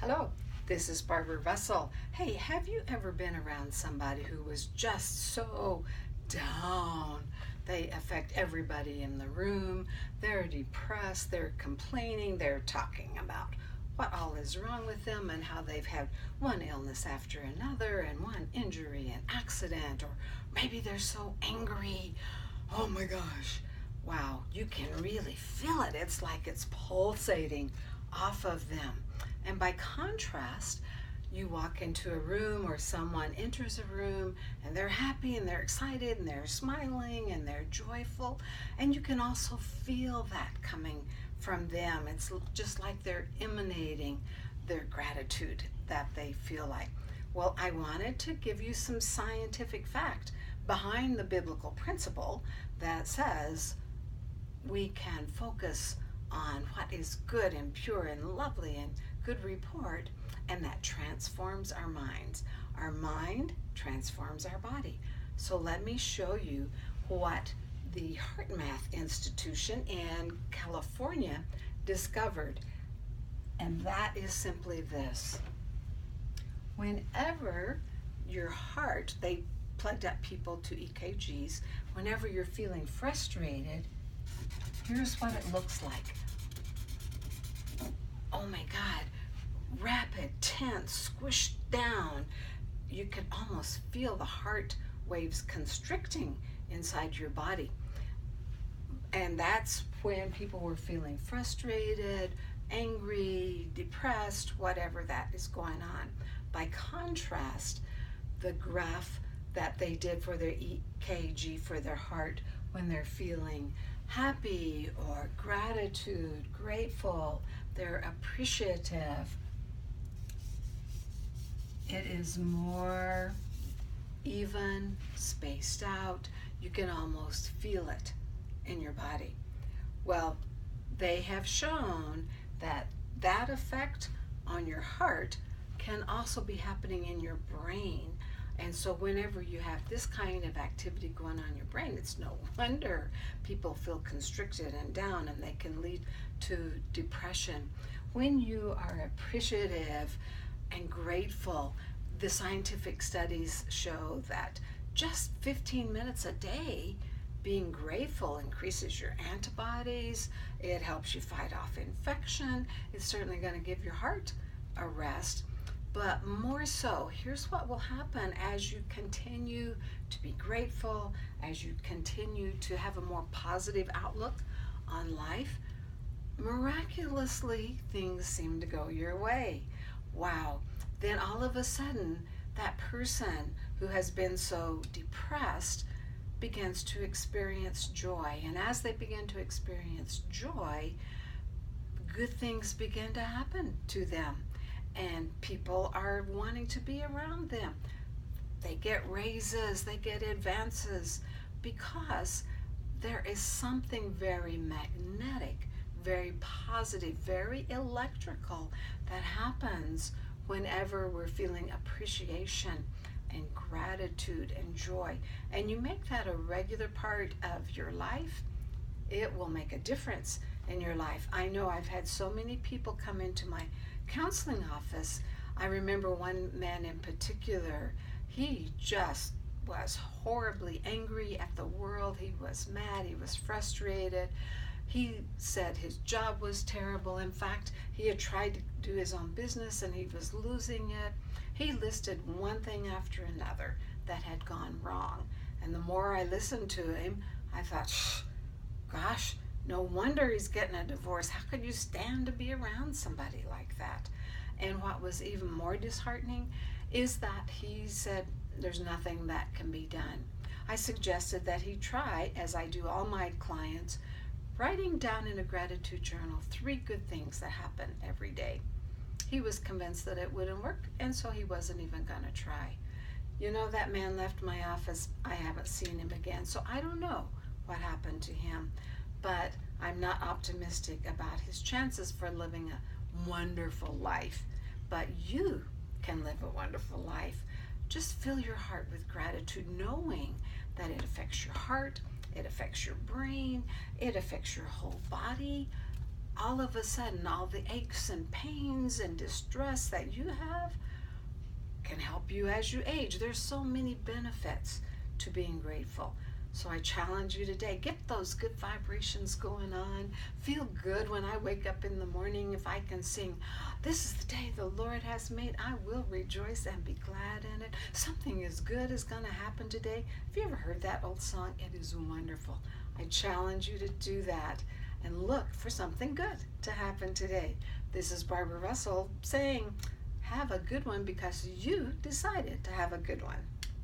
Hello, this is Barbara Russell. Hey, have you ever been around somebody who was just so down? They affect everybody in the room. They're depressed, they're complaining, they're talking about what all is wrong with them and how they've had one illness after another and one injury and accident, or maybe they're so angry. Oh my gosh. Wow, you can really feel it. It's like it's pulsating off of them. And by contrast, you walk into a room or someone enters a room and they're happy and they're excited and they're smiling and they're joyful. And you can also feel that coming from them. It's just like they're emanating their gratitude that they feel like. Well, I wanted to give you some scientific fact behind the biblical principle that says we can focus on what is good and pure and lovely and good report, and that transforms our minds. Our mind transforms our body. So let me show you what the HeartMath Institution in California discovered, and that is simply this. Whenever your heart, they plugged up people to EKGs, whenever you're feeling frustrated, here's what it looks like. Oh my God, rapid, tense, squished down. You can almost feel the heart waves constricting inside your body. And that's when people were feeling frustrated, angry, depressed, whatever that is going on. By contrast, the graph that they did for their EKG for their heart when they're feeling happy or gratitude, grateful, they're appreciative, it is more even, spaced out. You can almost feel it in your body. Well, they have shown that that effect on your heart can also be happening in your brain. And so whenever you have this kind of activity going on in your brain, it's no wonder people feel constricted and down, and they can lead to depression. When you are appreciative and grateful, the scientific studies show that just 15 minutes a day being grateful increases your antibodies, it helps you fight off infection, it's certainly going to give your heart a rest. But more so, here's what will happen as you continue to be grateful, as you continue to have a more positive outlook on life. Miraculously, things seem to go your way. Wow. Then all of a sudden, that person who has been so depressed begins to experience joy. And as they begin to experience joy, good things begin to happen to them. And people are wanting to be around them. They get raises, they get advances, because there is something very magnetic, very positive, very electrical that happens whenever we're feeling appreciation and gratitude and joy. And you make that a regular part of your life, it will make a difference in your life. I know I've had so many people come into my counseling office. I remember one man in particular, he just was horribly angry at the world. He was mad, he was frustrated. He said his job was terrible. In fact, he had tried to do his own business and he was losing it. He listed one thing after another that had gone wrong. And the more I listened to him, I thought, gosh, no wonder he's getting a divorce. How could you stand to be around somebody like that? And what was even more disheartening is that he said there's nothing that can be done. I suggested that he try, as I do all my clients, writing down in a gratitude journal 3 good things that happen every day. He was convinced that it wouldn't work, and so he wasn't even going to try. You know, that man left my office. I haven't seen him again, so I don't know what happened to him. But I'm not optimistic about his chances for living a wonderful life. But you can live a wonderful life. Just fill your heart with gratitude, knowing that it affects your heart, it affects your brain, it affects your whole body. all of a sudden, all the aches and pains and distress that you have can help you as you age. There's so many benefits to being grateful. So I challenge you today, get those good vibrations going on. Feel good when I wake up in the morning. If I can sing, "This is the day the Lord has made, I will rejoice and be glad in it. Something as good is going to happen today." Have you ever heard that old song? It is wonderful. I challenge you to do that and look for something good to happen today. This is Barbara Russell saying, have a good one because you decided to have a good one.